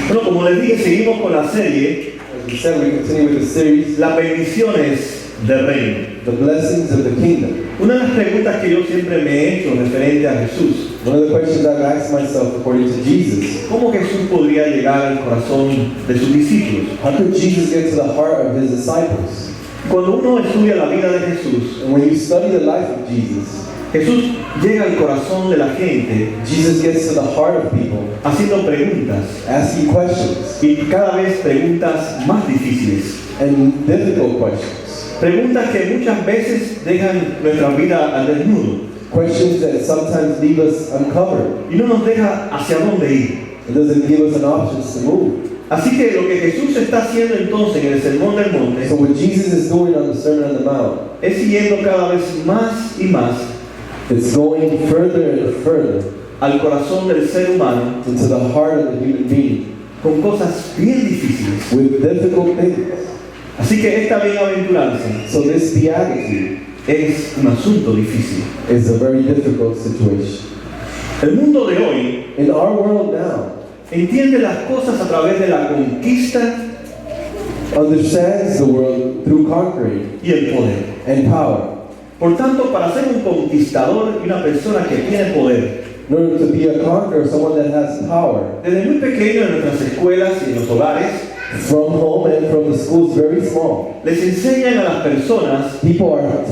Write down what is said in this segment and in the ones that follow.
Bueno, como les dije, seguimos con la serie As we said, we continue with the series, Las bendiciones del reino. The Blessings of the Kingdom. Una de las preguntas que yo siempre me he hecho referente a Jesús: One of the questions I've asked myself according to Jesus, ¿cómo Jesús podría llegar al corazón de sus discípulos? how could Jesus get to the heart of his disciples? Cuando uno estudia la vida de Jesús, And when you study the life of Jesus, Jesús llega al corazón de la gente Jesus gets to the heart of people, haciendo preguntas, asking questions, y cada vez preguntas más difíciles. and difficult questions. Preguntas que muchas veces dejan nuestra vida al desnudo Questions that sometimes leave us uncovered. y no nos deja hacia dónde ir. It doesn't give us an option to move. Así que lo que Jesús está haciendo entonces en el Sermón del Monte So what Jesus is doing on the Sermon on the Mount, es siguiendo cada vez más y más it's going further and further al corazón del ser humano into the heart of the human being con cosas bien difíciles. with difficult things. Así que esta bienaventuranza So this beatitude es un asunto difícil. is a very difficult situation. El mundo de hoy In our world now, entiende las cosas a través de la conquista understands the world through conquering y el poder. and power. Por tanto, para ser un conquistador y una persona que tiene poder, In order to be a conqueror, someone that has power, desde muy pequeño en nuestras escuelas y en los hogares, from home and from the schools very small, les enseñan a las personas people are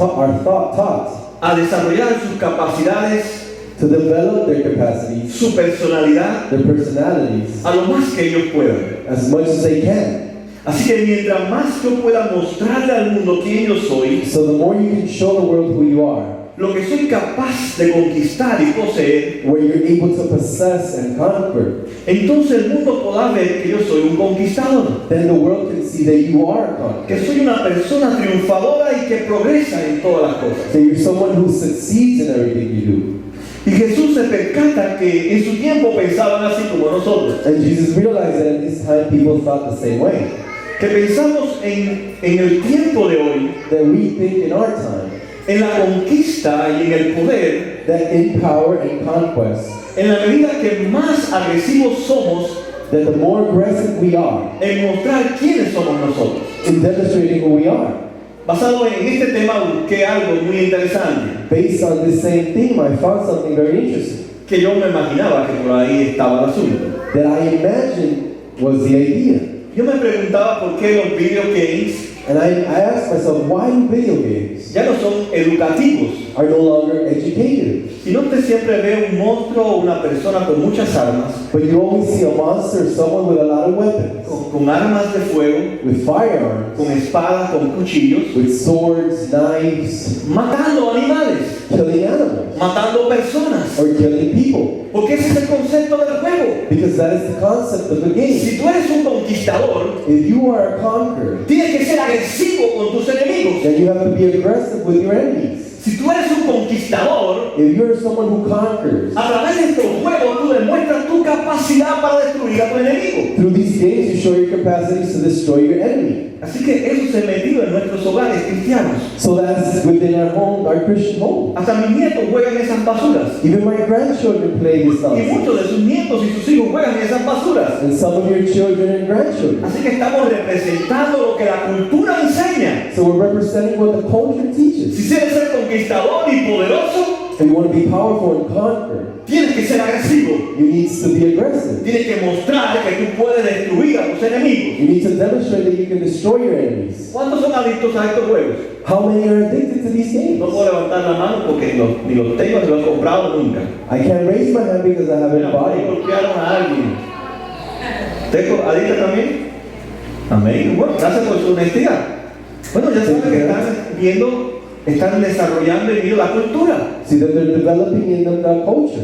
taught a desarrollar sus capacidades, to develop their capacities, su personalidad, their personalities, a lo más que ellos puedan. as much as they can. Así que mientras más yo pueda mostrarle al mundo quién yo soy, So the more you can show the world who you are, lo que soy capaz de conquistar y poseer, where you're able to possess and conquer, entonces el mundo podrá ver que yo soy un conquistador, then the world can see that you are a conqueror. que soy una persona triunfadora y que progresa en todas las cosas. That you're someone who succeeds in everything you do. Y Jesús se percata que en su tiempo pensaban así como nosotros, And Jesus realized that at this time people thought the same way. que pensamos en el tiempo de hoy, That we think in our time en la conquista y en el poder, that in power and conquest, en la medida que más agresivos somos that the more aggressive we are en mostrar quiénes somos nosotros. in demonstrating who we are. Basado en este tema busqué algo muy interesante, Based on this same theme, I found something very interesting que yo me imaginaba que por ahí estaba el asunto. that I imagined was the idea. Yo me preguntaba por qué los video games And I asked myself, why do video games ya no son educativos, are no longer educative? sino que siempre ve un monstruo o una persona con muchas armas, But you always see a monster, someone with a lot of weapons, con armas de fuego, with firearms, con espadas, con cuchillos, with swords, knives, matando animales, killing animals, matando personas. or killing people. Porque ese es el concepto del juego. Because that is the concept of the game. Si tú eres un conquistador, If you are a conqueror, tienes que ser agresivo con tus enemigos. then you have to be aggressive with your enemies. Si tú eres un conquistador, If you're someone who conquers, a través de estos juegos tú demuestras tu capacidad para destruir a tu enemigo. through these games you show your capacities to destroy your enemy. Así que eso se ha metido en nuestros hogares cristianos. So that's within our home, our Christian home. Hasta mis nietos juegan esas basuras. Even my grandchildren play this Y nonsense. muchos de sus nietos y sus hijos juegan esas basuras. And some of your children and grandchildren. Así que estamos representando lo que la cultura enseña. So we're representing what the culture teaches. Si quieres ser conquistador y poderoso, If you want to be powerful and conquer, tienes que ser agresivo. you need to be aggressive. Tienes que mostrar que tú puedes destruir a tus enemigos. You need to demonstrate that you can destroy your enemies. ¿Cuántos son adictos a estos juegos? How many are addicted to these games? No puedo levantar la mano porque ni los tengo ni los he comprado nunca. I can't raise my hand because I haven't bought it. Golpearon a alguien. ¿Tengo adicta también? Amén. Bueno, gracias por su honestidad. Bueno, ya saben que están desarrollando y viendo la cultura. See that they're developing in them that culture.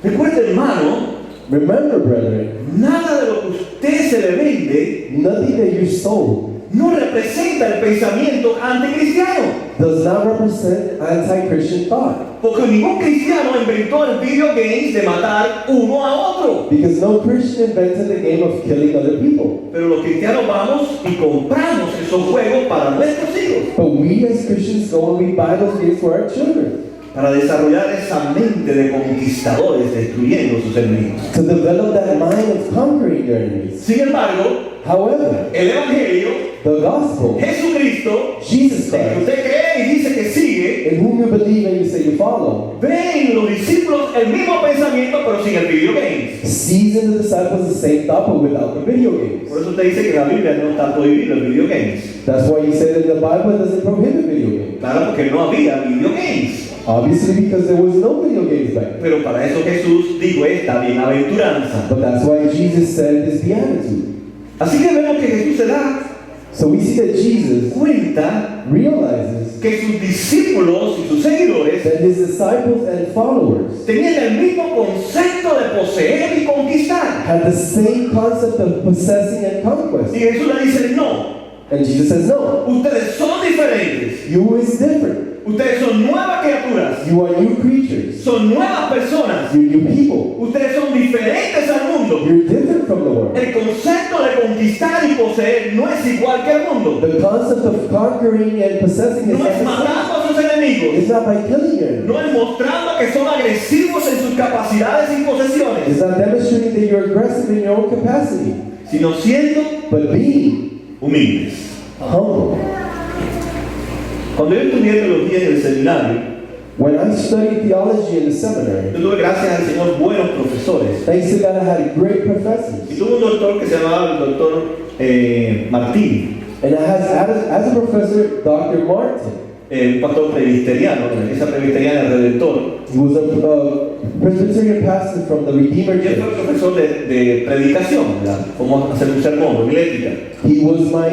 Recuerde, hermano, Remember, brethren, nada de lo que usted se le vende nothing that you sold no representa el pensamiento anticristiano. does not represent anti-Christian thought. Porque ningún cristiano inventó el video games de matar uno a otro. Because no Christian invented the game of killing other people. Pero los cristianos vamos y compramos esos juegos para nuestros hijos. But we as Christians go and we buy those games for our children. para desarrollar esa mente de conquistadores destruyendo sus enemigos. to develop that mind of conquering your enemies. Sin embargo, However, el Evangelio, the gospel, Jesucristo, Jesus el que Christ, usted cree y dice que sigue, in whom you believe and you say you follow, ve en los discípulos el mismo pensamiento pero sin el video games. sees in the disciples the same thought but without the video games. Por eso usted dice que la Biblia no está prohibido el video games. That's why you say that the Bible doesn't prohibit video games. Claro, porque no había video games. Obviously, because there was no video games back then. Pero para eso Jesús dijo esta bienaventuranza. But that's why Jesus said this beatitude. Así que vemos que Jesús se da So we see that Jesus cuenta realizes que sus discípulos y sus seguidores that his disciples and followers tenían el mismo concepto de poseer y conquistar. had the same concept of possessing and Y conquest. Jesús le dice, no, And Jesus says, no, ustedes son diferentes. you is different. Ustedes son nuevas criaturas. You are new creatures. Son nuevas personas. You're new people. Ustedes son diferentes al mundo. You're different from the world. El concepto de conquistar y poseer no es igual que el mundo. The concept of conquering and possessing is No not es the matando a sus same. enemigos. It's not by killing your enemy. No es mostrando que son agresivos en sus capacidades y It's posesiones. not demonstrating that you're aggressive in your own capacity, Sino siendo but being humildes. humble. Cuando yo estudié teología en el seminario, When I studied theology in the seminary, yo tuve gracias al Señor buenos profesores. thanks to God I had great professors. Y tuve un doctor que se llamaba el doctor Martín, And I had, as a professor, Dr. Martin. un pastor presbiteriano, de la iglesia presbiteriana del Redentor. He was a Presbyterian pastor from the Redeemer Y él fue Church. profesor de predicación, ¿verdad? Cómo hacer un sermón, homilética. He was my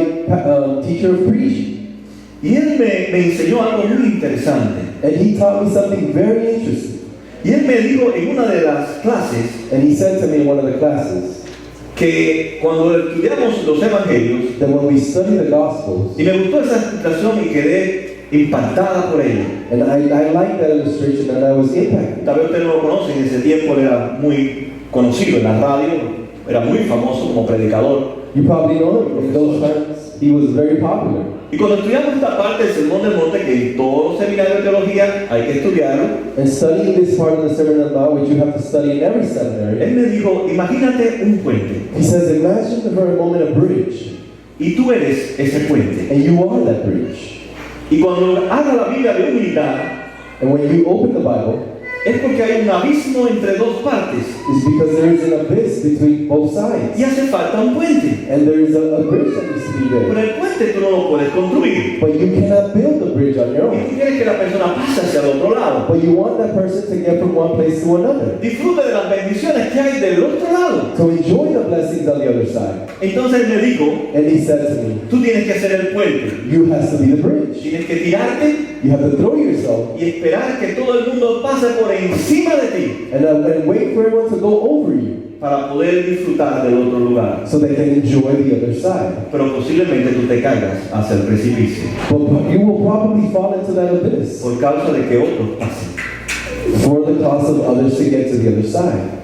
teacher of preaching. Y él me enseñó algo muy interesante. And he taught me something very interesting. Y él me dijo en una de las clases And he said to me in one of the classes que cuando estudiamos los evangelios, that when we study the Gospels, y me gustó esa explicación y quedé impactada por ella. and I liked that illustration and I was impacted. Tal vez ustedes no lo conocen, en ese tiempo él era muy conocido en la radio, era muy famoso como predicador. You probably know him. In those times, he was very popular. Y cuando estudiamos esta parte del Sermón del Monte, que en todo seminario de teología hay que estudiarlo, And studying this part of the Sermon on the Mount, which you have to study in every seminary, él me dijo, imagínate un puente, he says, imagine for a moment a bridge, y tú eres ese puente. and you are that bridge. Y cuando habla la Biblia de humildad, And when you open the Bible, es porque hay un abismo entre dos partes, it's because there is an abyss between both sides. y hace falta un puente. And there is a bridge that needs to be Pero there. el puente tú no lo puedes construir. But you cannot build the bridge on your Y own. tú quieres que la persona pase hacia el otro lado. But you want that person to get from one place to another. Disfrute de las bendiciones que hay del otro lado. To enjoy the blessings on the other side. Entonces él me dijo, And he said to me, tú tienes que hacer el puente. you have to be the bridge. Tienes que tirarte You have to throw yourself y esperar que todo el mundo pase por encima de ti and wait for everyone to go over you para poder disfrutar del otro lugar. so they can enjoy the other side. Pero posiblemente tú te caigas hacia el precipicio But you will probably fall into that abyss por causa de que otros pasen. for the cost of others to get to the other side.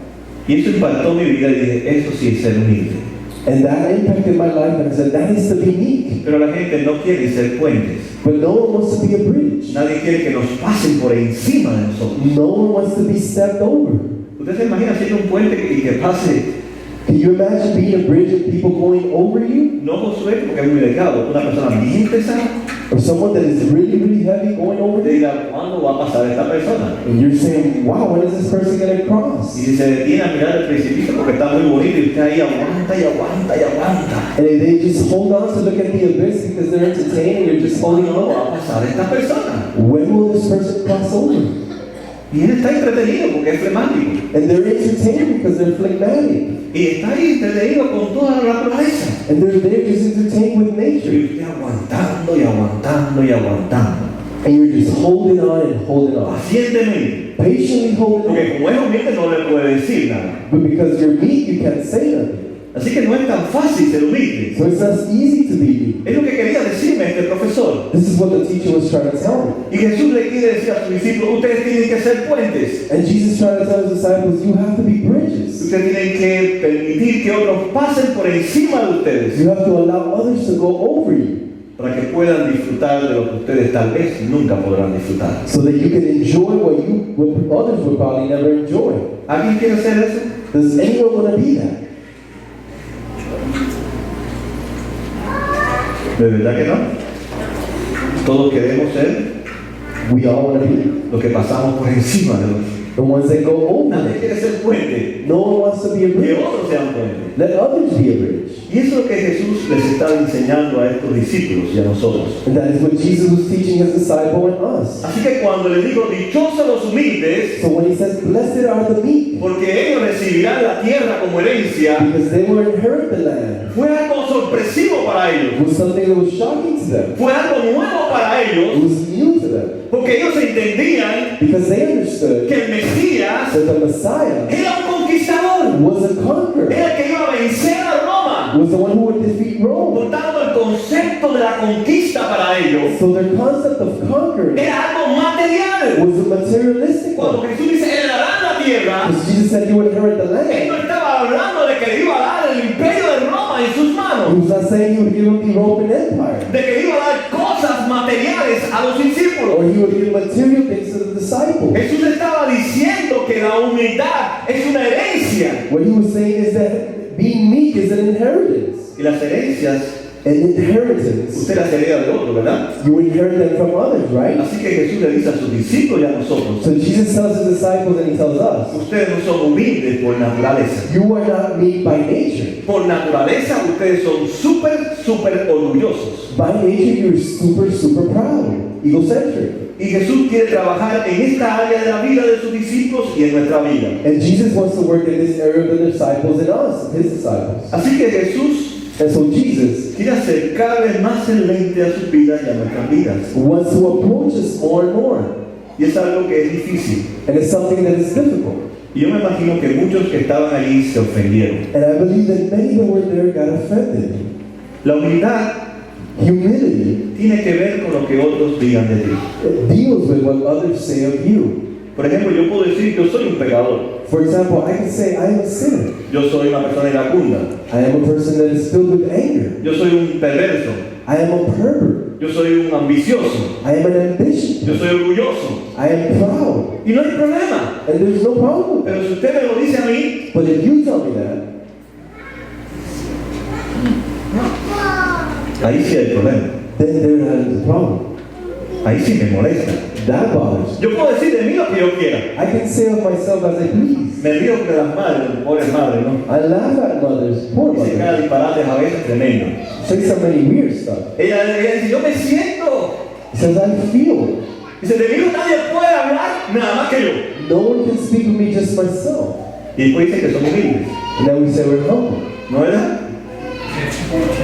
Y eso impactó mi vida y dije, eso sí es ser humilde. And that impacted my life, and I said, that is to be meek. Pero la gente no quiere ser puentes. But no one wants to be a bridge. Nadie quiere que nos pasen por encima de nosotros. No one wants to be stepped over. ¿Usted se imagina siendo un puente y que pase, Can you imagine being a bridge and people going over you? no Josué porque es muy delgado, una persona bien pesada? Or someone that is really, really heavy going over Usted you? dirá, ¿cuándo va a pasar esta persona? And you're saying, wow, when is this person going to cross? Y si se detiene a mirar el precipicio porque está muy bonito y usted ahí aguanta y aguanta y aguanta. And they just hold on to look at the abyss because they're entertained and you're just holding ¿Cuándo va on. a pasar esta persona? When will this person cross over? Y él está entretenido porque es flemático. And they're entertained because they're phlegmatic. Y está ahí entretenido con toda la naturaleza. And they're there just entertained with Y nature. usted aguantando y aguantando y aguantando. And you're just holding on and holding on. Pacientemente. Patiently holding on. Porque como es humilde no le puede decir nada. But because you're meek, you can't say nothing. Así que no es tan fácil ser humilde. So it's not easy to be meek. Es lo que quería decirme este profesor. This is what the teacher was trying to tell me. Y Jesús le quiere decir a sus discípulos, ustedes tienen que ser puentes. And Jesus tried to tell his disciples, you have to be bridges. Ustedes tienen que permitir que otros pasen por encima de ustedes. You have to allow others to go over you. para que puedan disfrutar de lo que ustedes tal vez nunca podrán disfrutar. so that you can enjoy what others would probably never enjoy. ¿Alguien quiere hacer eso? Does anyone want to be that? ¿De verdad que no? Todos queremos ser We all want to be los que pasamos por encima de los. the ones that go over. Nadie quiere ser puente, No one wants to be a que bridge. otros sean puente. Let others be a bridge. Y eso es lo que Jesús les estaba enseñando a estos discípulos y a nosotros. And that is what Jesus was teaching his disciple and us. Así que cuando les digo dichosos los humildes, So when he says, blessed are the meek, porque ellos recibirán la tierra como herencia, because they will inherit the land, fue algo sorpresivo para ellos. it was something that was shocking to them. Fue algo nuevo para It ellos, was new to them. porque ellos entendían Because they understood que el Mesías that the Messiah era un conquistador, was a conqueror, era el que iba a vencer a Roma. was the one who would defeat Rome. Por tanto, el concepto de la conquista para ellos So their concept of conquering era algo material. was a materialistic Cuando one. Jesús dice, heredarán la tierra, Because Jesus said you would inherit the él land. no estaba hablando de que le iba a dar el imperio de Roma en sus He manos, was not saying he would give them the Roman Empire, de que le iba a dar cosas materiales a los discípulos. or he would give material things to the disciples. Jesús estaba diciendo que la humildad es una herencia. What he was saying is that being meek is an inheritance. Y las herencias, An inheritance. usted las hereda de otro, ¿verdad? You inherit them from others, right? Así que Jesús le dice a sus discípulos y a nosotros, So Jesus tells his disciples and he tells us, ustedes no son humildes por naturaleza. you are not meek by nature. Por naturaleza ustedes son súper orgullosos. By nature, you're super proud, egocentric. Y Jesús quiere trabajar en esta área de la vida de sus discípulos y en nuestra vida. And Jesus wants to work in this area of the disciples and us, his disciples. Así que Jesús And so Jesus quiere hacer cada vez más excelente a sus vidas y a nuestras vidas. wants to approach us more and more. Y es algo que es difícil. And it's something that is difficult. Y yo me imagino que muchos que estaban allí se ofendieron. And I believe that many that were there got offended. La humildad Humility tiene que ver con lo que otros digan de ti. deals with what others say of you. Por ejemplo, yo puedo decir, yo soy un pecador. For example, I can say I am a sinner. Yo soy una persona iracunda. I am a person that is filled with anger. Yo soy un perverso. I am a pervert. Yo soy un ambicioso. I am an ambitious. Yo soy orgulloso. I am proud. Y no hay problema. And there's no problem with that. Pero si usted me lo dice a mí, But if you tell me that, ahí sí hay problema. then there is a problem. Ahí sí me molesta. That bothers me. Yo puedo decir de mí lo que yo quiera. I can say of myself as I please. Me río de las madres, de las pobres madres, ¿no? I laugh at mothers, poor Y se mothers. cae disparates a veces tremendo. Say so many weird stuff. Ella dice, yo me siento. He says, I feel. Dice, de mí nadie puede hablar nada más que yo. No one can speak with me, just myself. Y después dice que son humildes. And then we say we're humble. ¿No es verdad?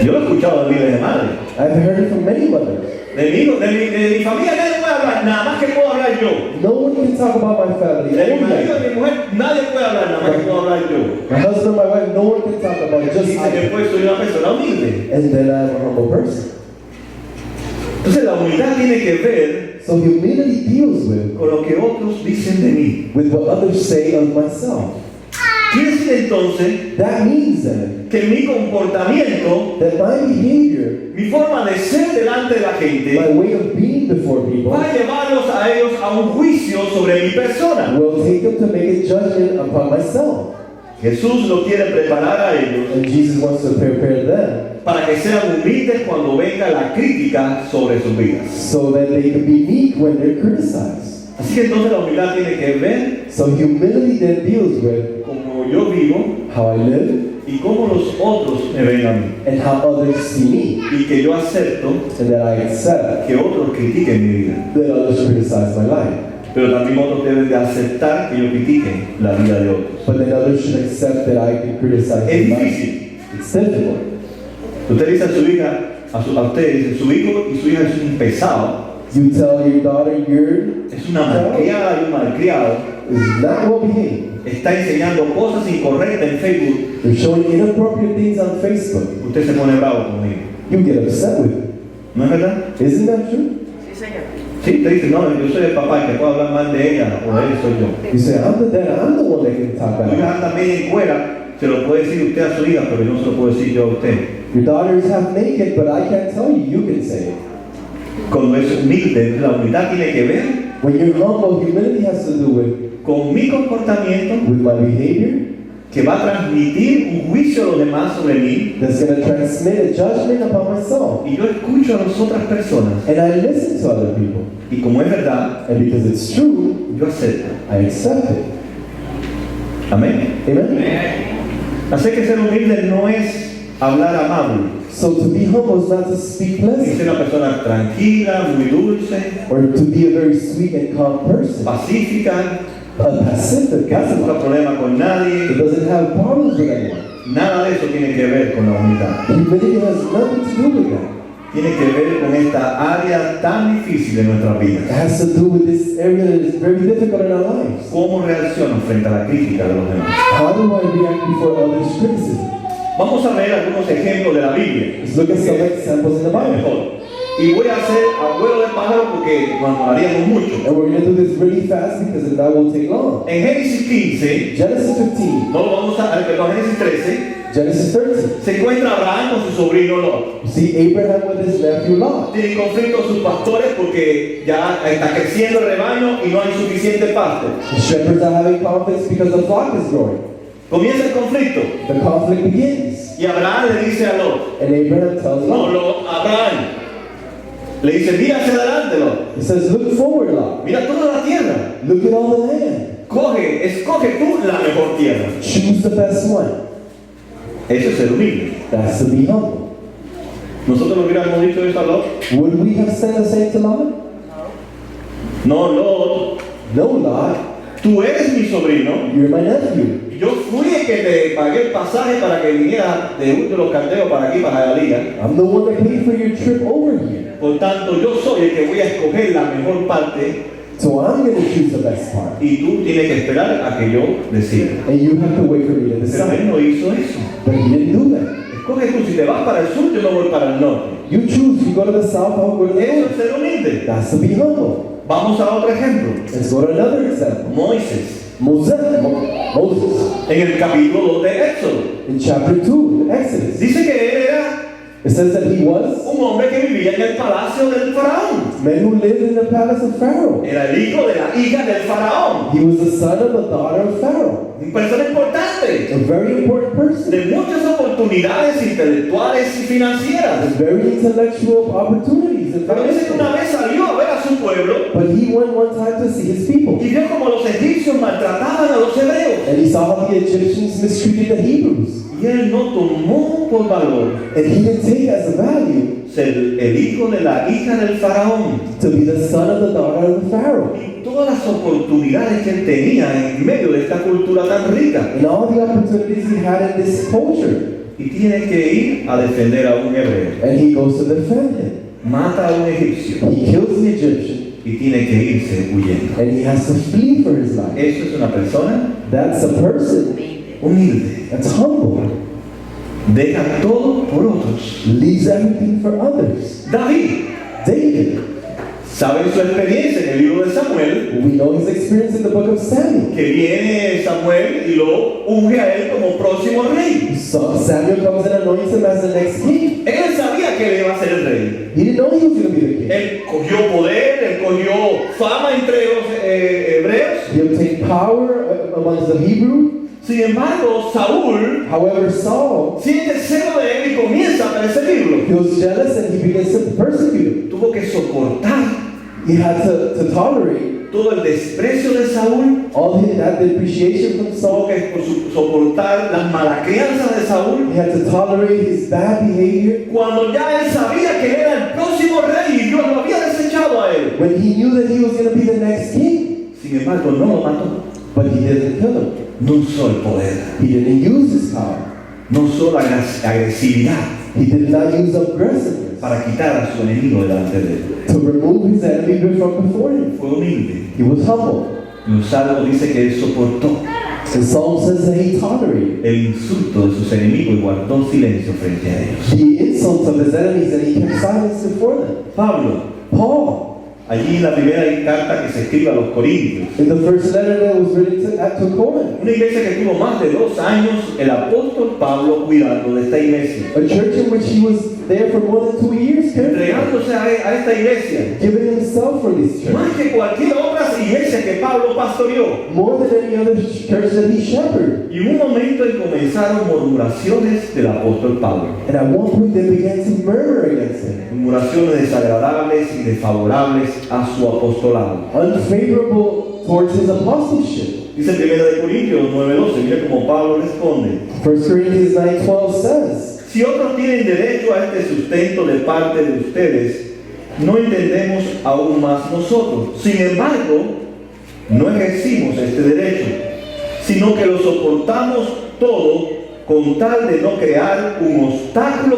Yo lo he escuchado de miles de madres. I've heard it from many mothers. De mi familia nadie puede hablar, nada más que puedo hablar yo. No one can talk about my family. De mi Only marido, I. de mi mujer, nadie puede hablar, nada más que puedo hablar yo. My husband, my wife, no one can talk about it, just Dice que I. después soy una persona humilde. And then I'm a humble person. Entonces la humildad tiene que ver So humility deals con lo que otros dicen de mí. with what others say of myself. Quiere decir entonces That means then que mi comportamiento, that my behavior, mi forma de ser delante de la gente, my way of being before people, va a llevarlos a ellos a un juicio sobre mi persona. will take them to make a judgment upon myself. Jesús lo quiere preparar a ellos And Jesus wants to prepare them para que sean humildes cuando venga la crítica sobre sus vidas. so that they can be meek when they're criticized. Así que entonces la humildad tiene que ver So humility then deals with cómo yo vivo how I live y cómo los otros me ven a mí. and how others see me, Y que yo acepto and that I accept que otros critiquen mi vida. that others criticize my life. Pero también otros deben de aceptar que yo critique la vida de otros. But then others should accept that I can criticize Es their life. difícil. It's difficult. Usted dice a su hija, a usted dice, su hijo y su hija es un pesado, You tell your daughter you're es una malcriada y un malcriado, is not well behaved. está enseñando cosas incorrectas en Facebook, They're showing inappropriate things on Facebook. usted se pone bravo conmigo. You get upset with it. ¿No es verdad? Isn't that true? Sí, te dice, no, yo soy el papá, el que puedo hablar mal de ella o de él soy yo. You say, I'm the dad, I'm the one that can talk Tu hija about anda media en cuera, se lo puede decir usted a su hija, pero yo no se lo puedo decir yo a usted. Your daughter is half naked, but I can't tell you. You can say it. Cuando es humilde, la humildad tiene que ver When you're humble, humility has to do with con mi comportamiento my behavior que va a transmitir un juicio a los demás sobre mí that's going to transmit a judgment upon myself. y yo escucho a las otras personas And I listen to other people. y como es verdad, And because it's true, yo acepto. I accept it. Amén. Amen? Así que ser humilde no es hablar amable, So to be humble is not to speak es pleasant ser una persona tranquila, muy dulce, or to be a very sweet and calm person. pacífica, Pacific, que no busca problema con it nadie. doesn't have problems with anyone. Nada de eso tiene que ver con la humildad. Humility has nothing to do with that. Tiene que ver con esta área tan difícil de nuestras It vidas. has to do with this area that is very difficult in our lives. ¿Cómo reacciono frente a la crítica de los demás? How do I react before others' criticism? Vamos a ver algunos ejemplos de la Biblia. Let's look at some examples in the Bible. Mejor. Y voy a hacer abuelo de pájaro porque nos haríamos mucho. And we're going to do this really fast because that won't take long. En Génesis 15, Genesis 15, no lo vamos a, perdón, Génesis 13, Genesis 13. se encuentra Abraham con su sobrino Lot. You see Abraham with his nephew Lot. Tienen conflicto sus pastores porque ya está creciendo el rebaño y no hay suficiente pasto. The shepherds are having conflicts because the flock is growing. Comienza el conflicto The conflict begins. y Abraham le dice a Lot, And Abraham tells no, Lot. Abraham, le dice, mira hacia adelante, Lot. He says, look forward, Lot. Mira toda la tierra. Look at all the land. Escoge tú la mejor tierra. Choose the best one. Eso es ser humilde. That's to be humble. Nosotros le hubiéramos dicho eso a Lot. Would we have said the same to Lot? No, Lot, No, Lot. tú eres mi sobrino. You're my nephew. Yo fui el que te pagué el pasaje para que vinieras de Ur de los Caldeos para aquí, para Jalía. I'm the one that paid for your trip over here. Por tanto, yo soy el que voy a escoger la mejor parte So I'm going to choose the best part. y tú tienes que esperar a que yo decida. And you have to wait for me to Pero él decide. no hizo eso. But he didn't do that. Escoge tú, si te vas para el sur, yo me voy para el norte. You choose. You go to the south, I'll go to the Eso north. es ser humilde. That's to be humble. Vamos a otro ejemplo. Let's go to another example. Moisés, Moses. en el capítulo 2 de Éxodo. In chapter 2, Exodus. Dice que él era It says that he was un hombre que vivía en el palacio del faraón. man who lived in the palace of Pharaoh. Era el hijo de la hija del faraón. He was the son of the daughter of Pharaoh. Una persona importante. A very important person. De muchas oportunidades intelectuales y financieras. With very intellectual opportunities and Pero dice que una financial. vez salió a ver a su pueblo But he went one time to see his people. y vio como los egipcios maltrataban a los hebreos. And he saw how the Egyptians mistreated the Hebrews. Y él no tomó por valor And he didn't take as a value ser el hijo de la hija del faraón. to be the son of the daughter of the Pharaoh. Y todas las oportunidades que él tenía en medio de esta cultura tan rica. And all the opportunities he had in this culture. Y tiene que ir a defender a un hebreo. And he goes to defend him. Mata a un egipcio He kills the Egyptian. y tiene que irse huyendo. And he has to flee for his life. Eso es una persona That's a person humilde. that's humble. Deja todo por otros. Leaves everything for others. David, David. ¿saben su experiencia en el libro de Samuel? We know his experience in the book of Samuel. Que viene Samuel y lo unge a él como próximo rey. So Samuel comes and anoints him as the next king. Él sabía que él iba a ser el rey. He didn't know he was going to be the king. Él cogió poder, él cogió fama entre los hebreos. He obtained power amongst the Hebrew. Sin embargo, Saúl However, Saul siente celo de él y comienza a perseguirlo. feels jealous and he begins to persecute him. Tuvo que soportar He had to tolerate todo el desprecio de Saúl. all that depreciation from Tuvo Saul. que soportar las malas crianzas de Saúl. He had to tolerate his bad behavior. Cuando ya él sabía que era el próximo rey y Dios lo había desechado a él. When he knew that he was going to be the next king, Sin embargo, no lo mató. but he didn't kill him. No usó el poder. He didn't use his power. No usó la agresividad He did not use aggressiveness para quitar a su enemigo delante de él. to remove his enemy from before him. Fue humilde. He was humble. Los salmos dice que él soportó The Psalm says that he tolerated el insulto de sus enemigos y guardó silencio frente a ellos. the insults of his enemies and he kept silence before them. Pablo, Paul, allí en la primera carta que se escribe a los Corintios. In the first letter that was written to Corinth. Una iglesia que tuvo más de 2 años el apóstol Pablo cuidando de esta iglesia. A church in which he was there for more than 2 years, Entregándose a esta iglesia. giving himself for this church. Más que cualquier otra iglesia que Pablo pastoreó. More than any other church that he shepherded. Y hubo un momento en que comenzaron murmuraciones del apóstol Pablo. And at one point they began to murmur against him. Murmuraciones desagradables y desfavorables a su apostolado. Unfavorable towards his apostleship. Dice 1 Corintios 9:12, mira cómo Pablo responde. 1 Corinthians 9:12 says, Si otros tienen derecho a este sustento de parte de ustedes, no entendemos aún más nosotros. Sin embargo, no ejercimos este derecho, sino que lo soportamos todo con tal de no crear un obstáculo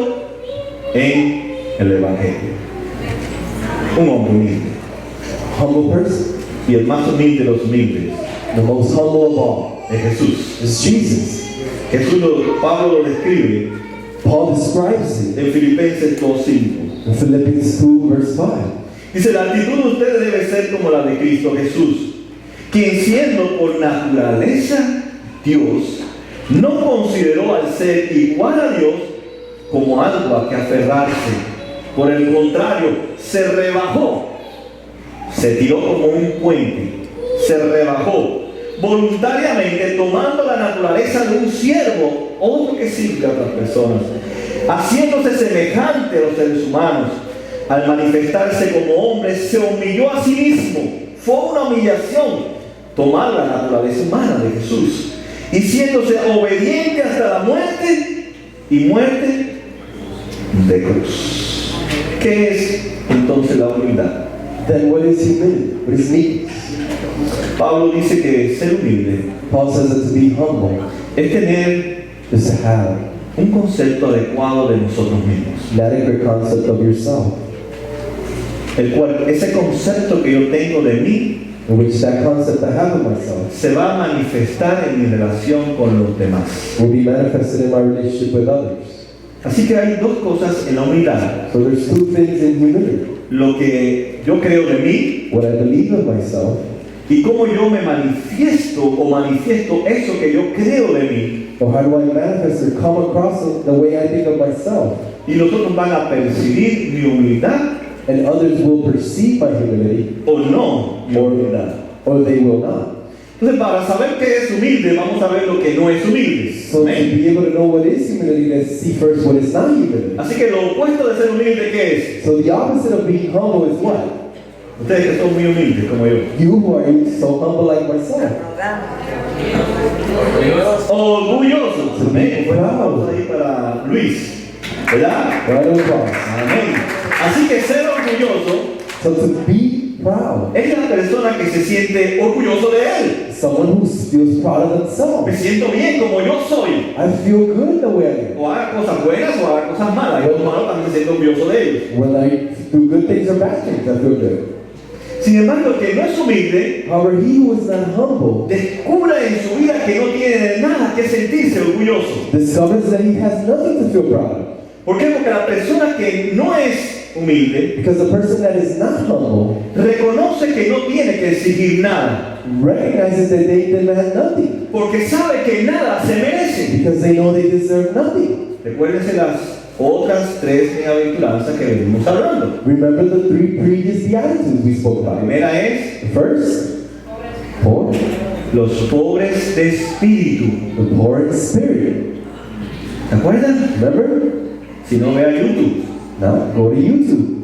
en el Evangelio. Un hombre humilde. humble person, Y el más humilde de los humildes the most humble of all, es Jesús. is Jesus. Pablo lo describe Paul describes it en Filipenses 2:5. in Philippians 2 verse 5. Dice, la actitud de ustedes debe ser como la de Cristo Jesús, quien siendo por naturaleza Dios, no consideró al ser igual a Dios como algo a que aferrarse. Por el contrario, se rebajó, se tiró como un puente, se rebajó voluntariamente, tomando la naturaleza de un siervo, otro que sirve a otras personas, haciéndose semejante a los seres humanos. Al manifestarse como hombre, se humilló a sí mismo. Fue una humillación tomar la naturaleza humana de Jesús, y siéndose obediente hasta la muerte, y muerte de cruz. ¿Qué es entonces la humildad? Then what is humility? What is meekness? Pablo dice que ser humilde Paul says that to be humble es tener is to have un concepto adecuado de nosotros mismos, an adequate concept of yourself, el cual ese concepto que yo tengo de mí in which that concept I have of myself se va a manifestar en mi relación con los demás. will be manifested in my relationship with others. Así que hay dos cosas en la humildad: So there's 2 things in humility. lo que yo creo de mí What I believe of myself y cómo yo me manifiesto eso que yo creo de mí, or how do I manifest or come across it the way I think of myself. y los otros van a percibir mi humildad And others will perceive my humility o no mi humildad. or they will not. Entonces, para saber qué es humilde, vamos a ver lo que no es humilde. So to Amén. be able to know what is humility, let's see first what is not humility. Así que lo opuesto de ser humilde, ¿qué es? So the opposite of being humble is what? Ustedes que son muy humildes como yo. You who are so humble like myself. Orgullosos. Amén. Pues vamos ahí para Luis, ¿verdad? Right on cross. Amén. Así que ser orgulloso So to be proud, es la persona que se siente orgulloso de él. someone who feels proud of Me themselves. siento bien como yo soy. I feel good the way I am. O haga cosas buenas o haga cosas malas. Y los malos también se sienten orgullosos de ellos. When I do good things or bad things, I feel good. Sin embargo, el que no es humilde However, he who is not humble descubre en su vida que no tiene nada que sentirse orgulloso. discovers that he has nothing to feel proud of. ¿Por qué? Porque la persona que no es humilde Because the person that is not humble reconoce que no tiene que exigir nada, recognizes that they demand nothing. porque sabe que nada se merece. Because they know they deserve nothing. Recuérdense las otras 3 bienaventuranzas que venimos hablando. Remember the 3 previous beatitudes we spoke La about. primera es The first, poor, los pobres de espíritu. the poor in spirit. ¿Se acuerdan? Remember? Si no, vea YouTube. Now, go to YouTube.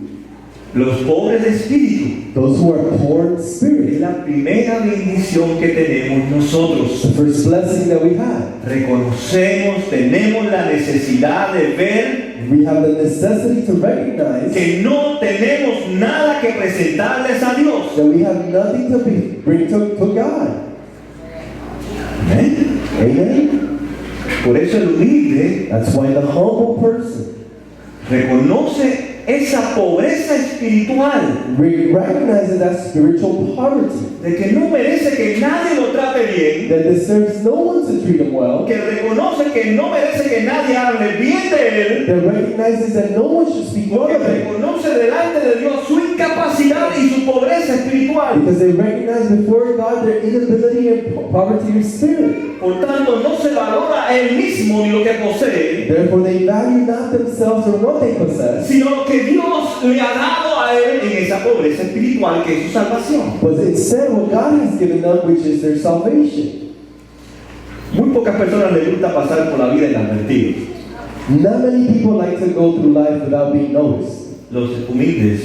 Los pobres de espíritu. Those who are poor in Es spirit. la primera bendición que tenemos nosotros. The first blessing that we have. Reconocemos, tenemos la necesidad de ver We have the necessity to recognize que no tenemos nada que presentarles a Dios. that we have nothing to bring to God. Amén. Amen? Por eso el humilde That's why the humble person reconoce esa pobreza espiritual, recognizes that spiritual poverty, de que no merece que nadie lo trate bien, that deserves no one to treat him well, que reconoce que no merece que nadie hable bien de él, that recognizes that no one should speak well porque of him, reconoce delante de Dios su incapacidad y su pobreza espiritual. because they recognize before God their inability and poverty of spirit. Por tanto, no se valora a él mismo ni lo que posee, Therefore, they value not themselves or what they possess, sino lo que Dios le ha dado a él en esa pobreza espiritual que es su salvación. but instead what God has given them, which is their salvation. Muy pocas personas les gusta pasar por la vida inadvertidos. Not many people like to go through life without being noticed. Los humildes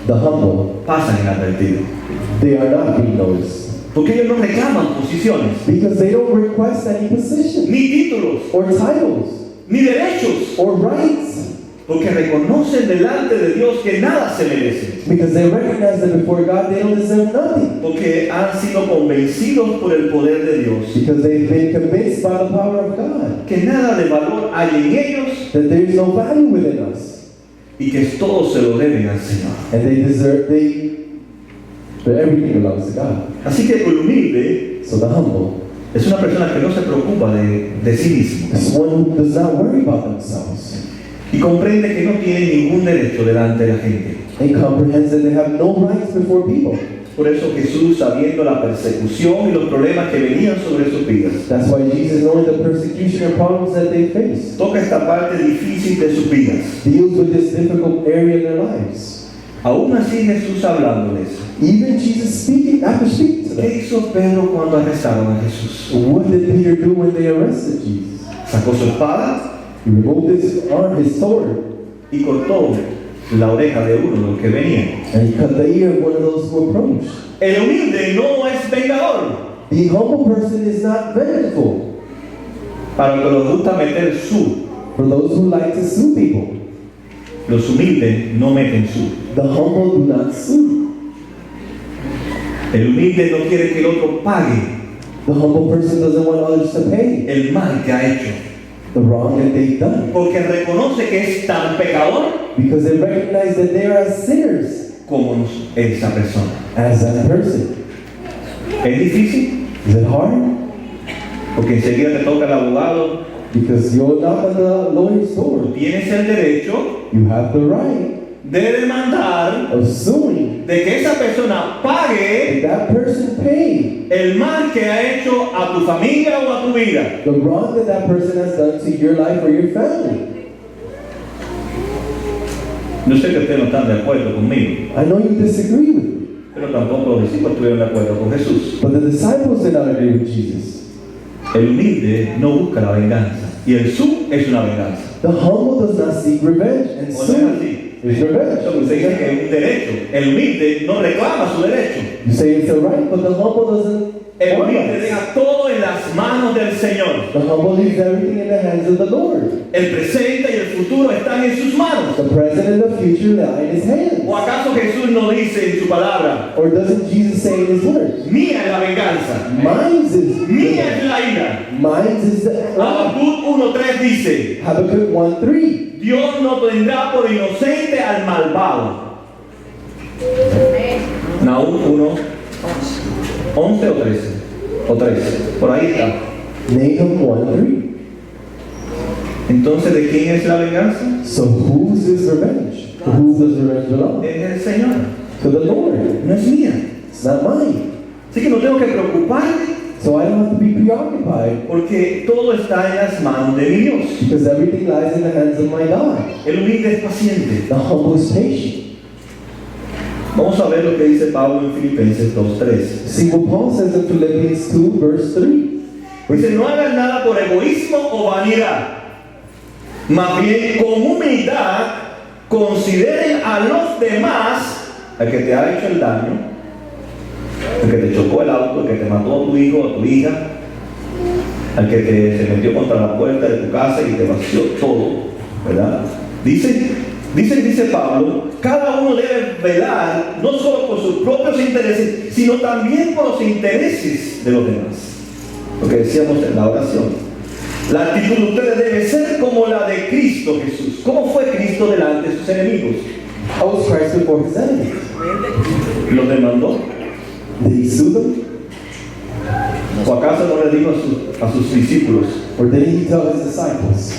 The humble, pasan inadvertidos, they are not being noticed. porque ellos no reclaman posiciones, Because they don't request any position, ni títulos, or titles, ni derechos, or rights. porque reconocen delante de Dios que nada se merece, Because they recognize that before God they don't deserve nothing. porque han sido convencidos por el poder de Dios, Because they've been convinced by the power of God que nada de valor hay en ellos that there is no value within us. y que todo se lo deben al Señor. And that everything belongs to God. Así que el humilde So the humble es una persona que no se preocupa de sí mismo is one who does not worry about themselves y comprende que no tiene ningún derecho delante de la gente. and comprehends that they have no rights before people. Por eso Jesús, sabiendo la persecución y los problemas que venían sobre sus vidas, That's why Jesus, knowing the persecution and problems that they face, toca esta parte difícil de sus vidas. deals with this difficult area in their lives. Aún así Jesús hablándoles. Even Jesus speaking, after speaking to ¿Qué them, hizo Pedro cuando arrestaron a Jesús? what did Peter do when they arrested Jesus? Sacó su espada He removed his arm, his sword, y cortó la oreja de uno de los que venían. and he cut the ear of one of those who approached. El humilde no es vengador. The humble person is not vengeful. Para los que les gusta meter su, For those who like to sue people, los humildes no meten su. the humble do not sue. El humilde no quiere que el otro pague The humble person doesn't want others to pay el mal que ha hecho, the wrong that they've done, porque reconoce que es tan pecador because they recognize that they are as sinners como esa persona. as that person. ¿Es difícil? Is it hard? Porque enseguida te toca el abogado. Because you'll knock on the lawyer's door. Tienes el derecho You have the right de demandar of suing de que esa persona pague that person pay el mal que ha hecho a tu familia o a tu vida. the wrong that that person has done to your life or your family. Yo sé que ustedes no están de acuerdo conmigo, I know you disagree with me, pero tampoco los discípulos estuvieron de acuerdo con Jesús. but the disciples did not agree with Jesus. El humilde no busca la venganza y el su es una venganza. The humble does not seek revenge, and O sea, suing así. is revenge. Eso que usted dice que es un derecho. El humilde no reclama su derecho. You say it's a right, but the humble doesn't El want humilde rights. deja todo en las manos del Señor. The humble leaves everything in the hands of the Lord. El presente y el futuro están en sus manos. The present and the future lie in His hands. ¿O acaso Jesús no dice en su palabra, Or doesn't Jesus say in His words, mía es la venganza, "Mine's is mía es la ira"? mine's is the Habacuc 1:3 dice, Habakkuk 1:3. Dios no tendrá por inocente al malvado. Nahum 1:11 o 13, o 13, por ahí está. Nahum 1:3. Entonces, ¿de quién es la venganza? So whose is revenge? To whom does revenge belong? Es el Señor, To the Lord. no es mía. It's not mine. Así que no tengo que preocuparme So I don't have to be preoccupied porque todo está en las manos de mi Dios. because everything lies in the hands of my God. El humilde es paciente. The humble is patient. Vamos a ver lo que dice Pablo en Filipenses 2:3. See what Paul says in Philippians 2, verse 3. Dice, no hagan nada por egoísmo o vanidad. Más bien, con humildad, consideren a los demás, al que te ha hecho el daño, al que te chocó el auto, al que te mató a tu hijo o a tu hija, al que se metió contra la puerta de tu casa y te vació todo, ¿verdad? Dice Pablo, cada uno debe velar no solo por sus propios intereses, sino también por los intereses de los demás. Lo que decíamos en la oración. La actitud de ustedes debe ser como la de Cristo Jesús. ¿Cómo fue Cristo delante de sus enemigos? How was Christ before his enemies? ¿Los demandó? Did he sue them? ¿O acaso no le dijo a sus discípulos, Or did he tell his disciples,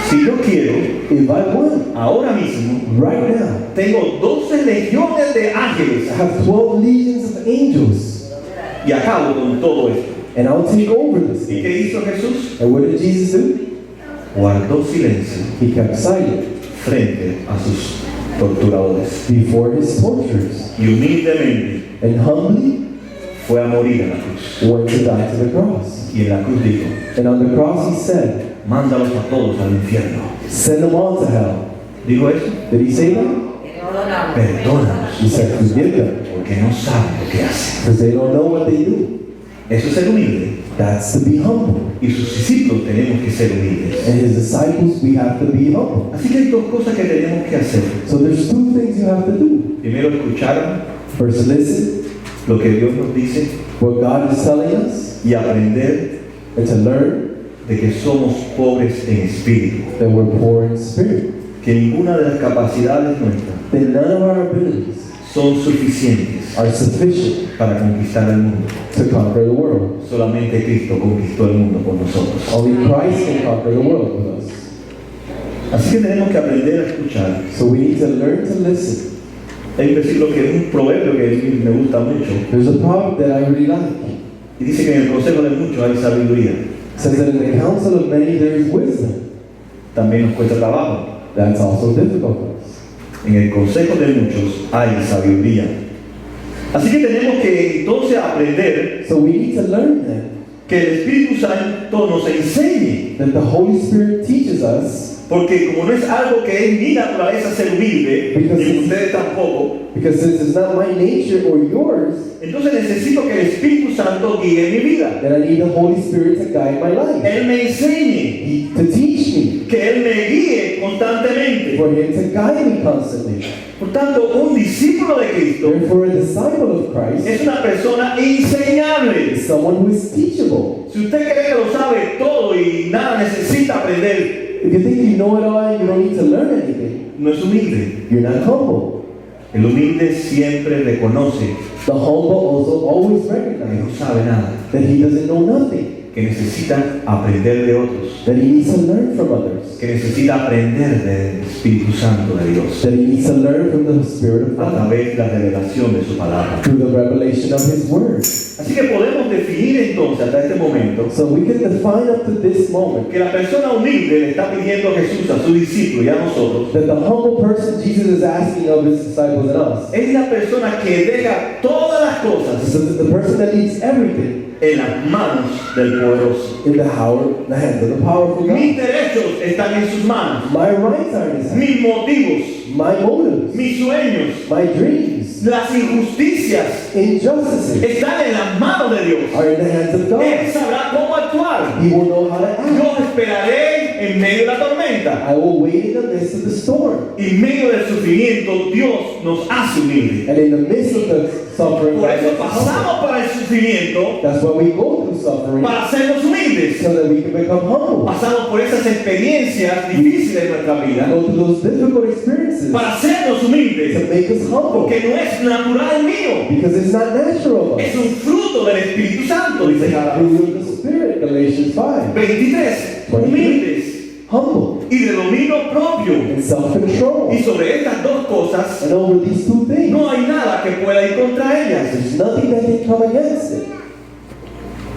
si yo quiero, if I want, ahora mismo, right now, tengo 12 legiones de ángeles I have 12 legions of angels, y acabo con todo esto? and I'll take over this ¿Y thing. qué hizo Jesús? And what did Jesus do? Guardó silencio He kept silent frente a sus torturadores before his torturers, y humildemente and humbly fue a morir en la cruz. went to die to the cross. Y en la cruz dijo, And on the cross he said, mándalos a todos al infierno. send them all to hell. ¿Dijo eso? Did he say that? Perdónanos, He said, forgive them, porque no saben lo que hacen. because they don't know what they do. Eso es ser humilde. That's to be humble. Y sus discípulos tenemos que ser humildes. And his disciples, we have to be humble. Así que hay dos cosas que tenemos que hacer. So there's two things you have to do. Primero, escuchar First, listen lo que Dios nos dice what God is telling us, y aprender and to learn de que somos pobres en espíritu. that we're poor in spirit. Que ninguna de las capacidades nuestras That none of our abilities son suficientes are sufficient para conquistar el mundo. to conquer the world. Solamente Cristo conquistó el mundo por nosotros. Only Christ can conquer the world with us. Así que tenemos que aprender a escuchar. So we need to learn to listen. Hay un versículo que es un proverbio que a mí me gusta mucho. There's a proverb that I really like. Y dice que en el consejo de muchos hay sabiduría. It says that in the counsel of many there is wisdom. También nos cuesta trabajo. That's also difficult for us. En el consejo de muchos hay sabiduría. Así que tenemos que entonces aprender So we need to learn then que el Espíritu Santo nos enseñe. that the Holy Spirit teaches us, Porque como no es algo que es mi naturaleza ser humilde, ni ustedes tampoco, because since it's not my nature or yours, entonces necesito que el Espíritu Santo guíe mi vida. then I need the Holy Spirit to guide my life. Él me enseñe, To teach me, que Él me guíe constantemente. for Him to guide me constantly. Por tanto, un discípulo de Cristo Therefore, a disciple of Christ es una persona enseñable. is someone who is teachable. Si usted cree que lo sabe todo y nada necesita aprender, If you think you know it all and you don't need to learn anything, no es humilde. you're not humble. El humilde siempre reconoce The humble also always que no recognizes sabe nada, that he doesn't know nothing, que necesita aprender de otros, that he needs to learn from others, que necesita aprender del Espíritu Santo de Dios that he needs to learn from the Spirit of a God través de la revelación de su palabra. through the revelation of His Word. Así que podemos definir entonces hasta este momento So we can define up to this moment que la persona humilde le está pidiendo a Jesús, a su discípulo y a nosotros, that the humble person Jesus is asking of His disciples and us, es la persona que deja todas las cosas so that the person that leaves everything en las manos del poderoso. in the hands of the powerful Mis God. derechos están en sus manos, My rights are in His hands, mis motivos, my motives, mis sueños, my dreams, las injusticias injustices están en las manos de Dios. are in the hands of Él God. sabrá cómo actuar. He will know how to act. Yo esperaré en medio de la tormenta. I will wait in the midst of the storm. En medio del sufrimiento, Dios nos hace humildes. And in the midst of the suffering, Por eso God makes us humble. pasamos para el sufrimiento That's why we go through suffering, para hacernos humildes. so that we can become humble. Pasamos por esas experiencias difíciles de nuestra We vida go through those difficult experiences para hacernos to humildes. make us humble. Porque no es natural mío, Because it's not natural of us. es un fruto del Espíritu Santo, dice It's the Gálatas fruit of the Spirit, Galatians 5. 23. Humildes Humble y de dominio propio. and self-control. Y sobre estas dos cosas And over these two things, no hay nada que pueda ir contra ellas. there's nothing that can come against it.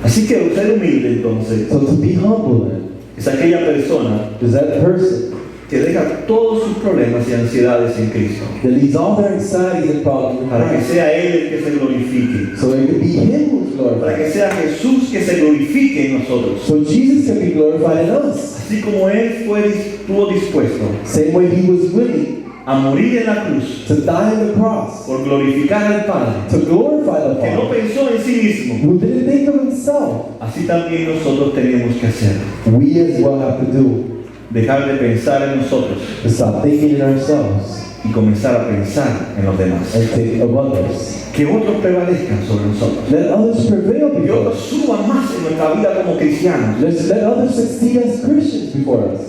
Así que ser humilde entonces So to be humble then, es aquella persona is that person que deja todos sus problemas y ansiedades en Cristo that leaves all their anxieties and problems in para que Christ. sea Él el que se glorifique, So it could be Him who's para glorified. que sea Jesús que se glorifique en nosotros. So Jesus can be glorified in us. Así como Él estuvo dispuesto Same way He was willing a morir en la cruz to die on the cross, por glorificar al Padre, to glorify the que no Father, pensó en sí mismo, who didn't think of Himself. así también nosotros tenemos que hacer. We as well have to do Dejar de pensar en nosotros to stop thinking in ourselves y comenzar a pensar en los demás. and think of others. Que otros prevalezcan sobre nosotros. Let others prevail Que before otros us. suban más en nuestra vida como cristianos. Let others succeed as Christians before us.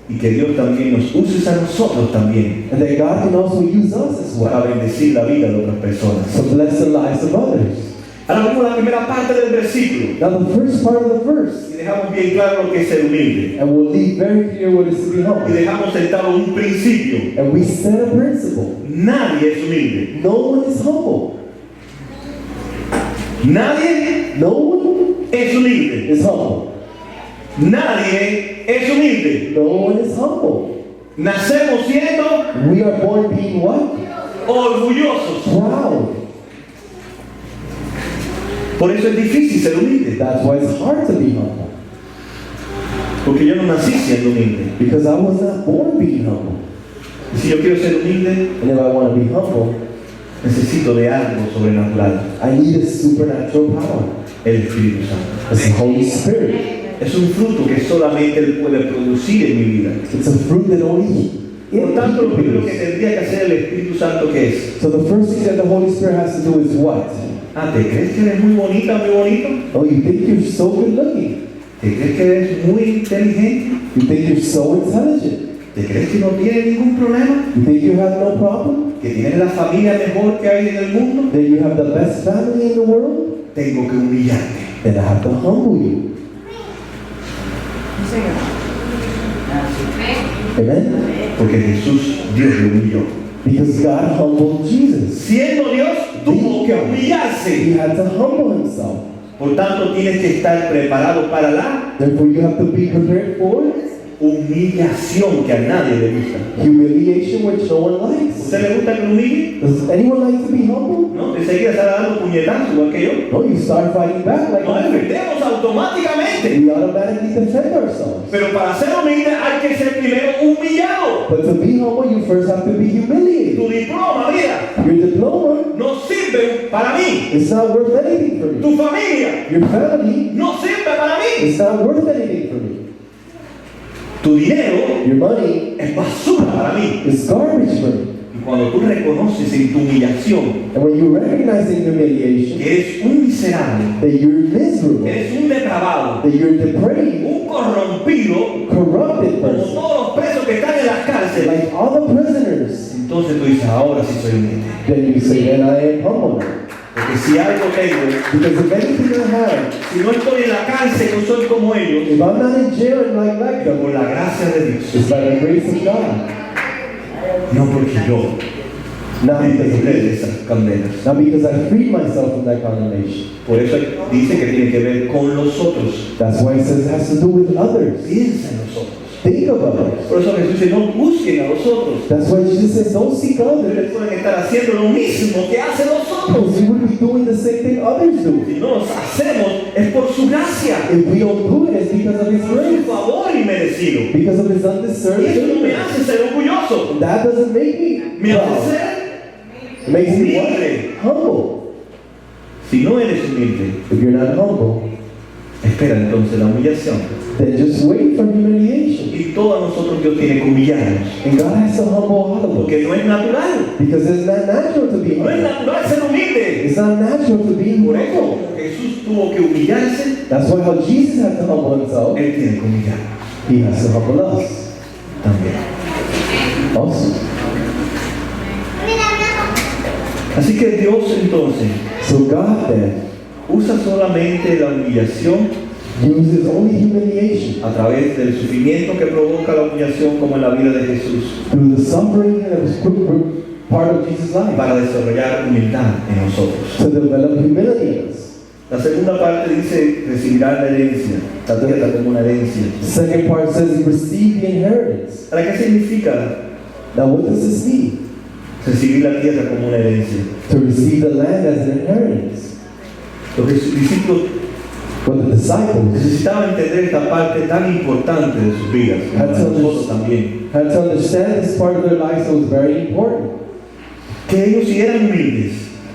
Y que Dios también nos use a nosotros también And that God can also use us as para well bendecir la vida de otras personas. to bless the lives of others. Ahora vamos a la primera parte del versículo. Now the first part of the verse, Y dejamos bien claro lo que es ser humilde. and we'll leave very clear what is to be Y humble. dejamos sentado un principio. And we set a principle. Nadie es humilde. No one is humble. Nadie No one es humilde. is humble. Nadie es humilde. No one is humble. Nacemos siendo We are born being what? orgullosos. Proud. Por eso es difícil ser humilde. That's why it's hard to be humble. Porque yo no nací siendo humilde. Because I was not born being humble. Y si yo quiero ser humilde, And if I want to be humble, necesito de algo sobrenatural. I need a supernatural power. El Espíritu Santo. It's the Holy Spirit. Es un fruto que solamente Él puede producir en mi vida. It's a fruit that only Por it tanto, lo primero que produces. tendría que hacer el Espíritu Santo, ¿qué es? So the first thing that the Holy Spirit has to do is what? Ah, ¿te crees que eres muy bonita, muy bonito? Oh, you think you're so good looking. ¿Te crees que eres muy inteligente? You think you're so intelligent. ¿Te crees que no tienes ningún problema? You think you have no problem. ¿Que tienes la familia mejor que hay en el mundo? That you have the best family in the world. Tengo que humillarte. Then I have to humble you. Amen? Porque Jesús, Dios lo humilló. Because God humbled Jesus. Siendo Dios, tuvo que humillarse. He had to humble himself. Por tanto, tienes que estar preparado para la Therefore, you have to be prepared for humillación que a nadie le gusta. humiliation, which no one likes. ¿Usted le gusta que lo humille? Does anyone like to be humble? ¿No? Enseguida está dando puñetazos igual que yo. No, you start fighting back like Nos that. defendemos automáticamente. We automatically defend ourselves. Pero para ser humilde hay que ser primero humillado. But to be humble, you first have to be Tu humiliated. diploma, mira, Your diploma no sirve para mí. is not worth anything for Tu me. familia Your family no sirve para mí. is not worth anything for me. Tu dinero Your money es basura para mí. is garbage for me. Y cuando tú reconoces en tu humillación And when you recognize in humiliation que eres un miserable, that you're miserable, que eres un depravado, that you're depraved, un corrompido, corrupted como person, todos los presos que están en las cárceles, like all the prisoners, entonces tú dices, ahora sí soy humilde. then you say, then I am humble now. Porque si algo tengo, Because if anything I have, si no estoy en la cárcel, no soy como ellos, if I'm not in jail and like pero them, por la gracia de Dios, it's by the grace of God. no porque yo Not me because of libré de me. esas condenas. Not because I freed myself from that condemnation. Por eso dice que tiene que ver con los otros. That's why it says it has to do with others. Piensa en los otros. Think of others. Por eso Jesús dice, no busquen a los otros. That's why Jesus says, don't seek others. Ustedes pueden estar haciendo lo mismo que hacen los otros. Because you would be doing the same thing others do. Si no los hacemos, es por su gracia, If we don't do it, it's because of His por su grace. favor inmerecido. Because of His Y undeserved eso no me favor. hace ser orgulloso. That doesn't make me Me hace proud. ser It makes me humilde. what? Humble. Si no eres humilde, If you're not humble, espera entonces la humillación. then just wait for humiliation. Y todos nosotros Dios tiene que humillarnos. And God has to humble all of us. Porque no es natural. Because it's not natural to be No es humble. natural ser humilde. It's not natural to be Por eso humble. Jesús tuvo que humillarse. That's why how Jesus had to humble himself, Él tiene que humillarnos He has to humble us también. also. Así que Dios entonces So God then usa solamente la humillación uses only humiliation a través del sufrimiento que provoca la humillación, como en la vida de Jesús, through the suffering that was part of Jesus' life para desarrollar humildad en nosotros. to develop humility in us. La segunda parte dice, recibirán la herencia, la tierra como una herencia. The second part says, receive the inheritance. ¿Para qué significa Now what does this mean? recibir la tierra como una herencia? To receive the land as an inheritance. Los discípulos But the disciples necesitaban entender esta parte tan importante de sus vidas, como la de nosotros también. had to understand this part of their lives that was very important. Que ellos, si eran humildes,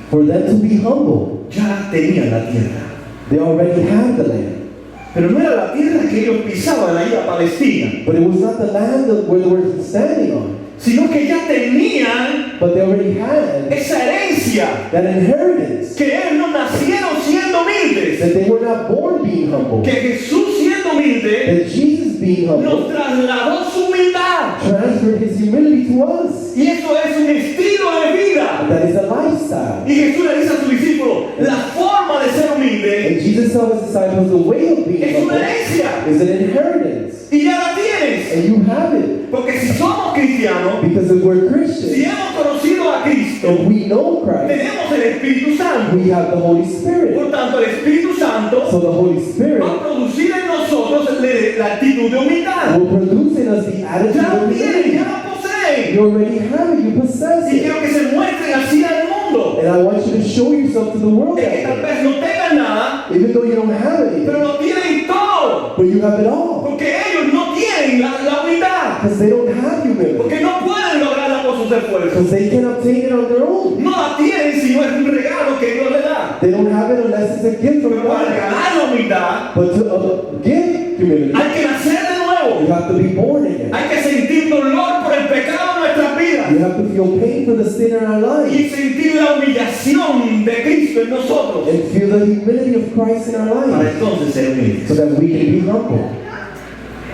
For them to be humble, ya tenían la tierra. they already had the land. Pero no era la tierra que ellos pisaban ahí a Palestina, But it was not the land where they were standing on, sino que ya tenían but they already had esa herencia, that inheritance. que ellos no nacieron siendo humildes, That they were not born being humble. que Jesús siendo humilde That Jesus being nos humble trasladó su humildad. transferred his humility to us. Y eso es un estilo de vida. That is a lifestyle. Y Jesús le dice a sus discípulos, la forma de ser humilde And Jesus told his disciples the way of being es una humble herencia. is an inheritance. Y ya la tienes. And you have it. Porque si somos cristianos, Because if we're si Christians, hemos conocido a Cristo, if we know Christ, tenemos el Espíritu Santo. we have the Holy Spirit. Por tanto, el Espíritu Santo So the Holy Spirit va a producir en nosotros la actitud de humildad. will produce in us the attitude Ya of lo tienen, humility. ya lo poseen. You already have it. You possess Y it. quiero que se muestren así al mundo. And I want you to show yourself to the world Es que tal that way. vez no tengan nada, Even though you don't have pero anything, lo tienen todo. but you have it all. Porque ellos no tienen la humildad. Because they don't have humility. Porque no pueden lograrla por sus esfuerzos. Because they can obtain it on their own. No la tienen si no es un regalo que Dios le da. They don't have it unless it's a gift from Pero para God. ganar la humildad But to give humility, hay que nacer de you nuevo. have to be born again. Hay que sentir dolor por el pecado en nuestras vidas. You have to feel pain for the sin in our lives. Y sentir la humillación de Cristo en nosotros. And feel the humility of Christ in our Para lives. entonces ser humildes. So that we can be humble.